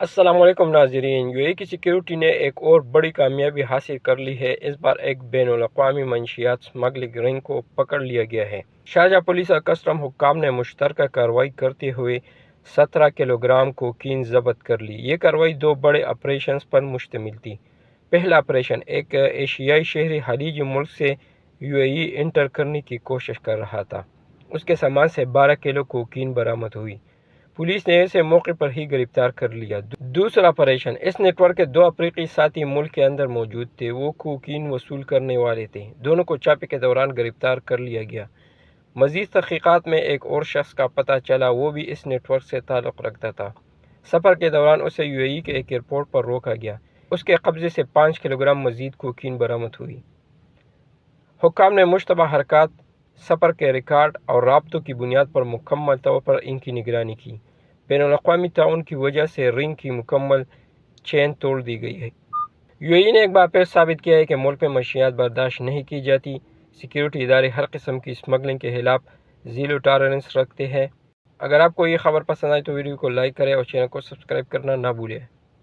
السلام علیکم ناظرین، یو اے کی سیکیورٹی نے ایک اور بڑی کامیابی حاصل کر لی ہے۔ اس بار ایک بین الاقوامی منشیات سمگلنگ رنگ کو پکڑ لیا گیا ہے۔ شارجہ پولیس اور کسٹم حکام نے مشترکہ کارروائی کرتے ہوئے 17 کلو گرام کوکین ضبط کر لی۔ یہ کارروائی دو بڑے آپریشنز پر مشتمل تھی۔ پہلا آپریشن ایک ایشیائی شہری خلیجی ملک سے یو اے ای انٹر کرنے کی کوشش کر رہا تھا۔ اس کے سامان سے 12 کلو کوکین برآمد ہوئی۔ پولیس نے اسے موقع پر ہی گرفتار کر لیا۔ دوسرا آپریشن، اس نیٹ ورک کے دو افریقی ساتھی ملک کے اندر موجود تھے۔ وہ کوکین وصول کرنے والے تھے۔ دونوں کو چھاپے کے دوران گرفتار کر لیا گیا۔ مزید تحقیقات میں ایک اور شخص کا پتہ چلا، وہ بھی اس نیٹ ورک سے تعلق رکھتا تھا۔ سفر کے دوران اسے یو اے ای کے ایک ایئرپورٹ پر روکا گیا۔ اس کے قبضے سے 5 کلو گرام مزید کوکین برآمد ہوئی۔ حکام نے مشتبہ حرکات، سفر کے ریکارڈ اور رابطوں کی بنیاد پر مکمل طور پر ان کی نگرانی کی۔ بین الاقوامی تعاون کی وجہ سے رنگ کی مکمل چین توڑ دی گئی ہے۔ یو اے ای نے ایک بار پھر ثابت کیا ہے کہ ملک میں منشیات برداشت نہیں کی جاتی۔ سیکیورٹی ادارے ہر قسم کی سمگلنگ کے خلاف زیرو ٹالرنس رکھتے ہیں۔ اگر آپ کو یہ خبر پسند آئی تو ویڈیو کو لائک کریں اور چینل کو سبسکرائب کرنا نہ بھولیں۔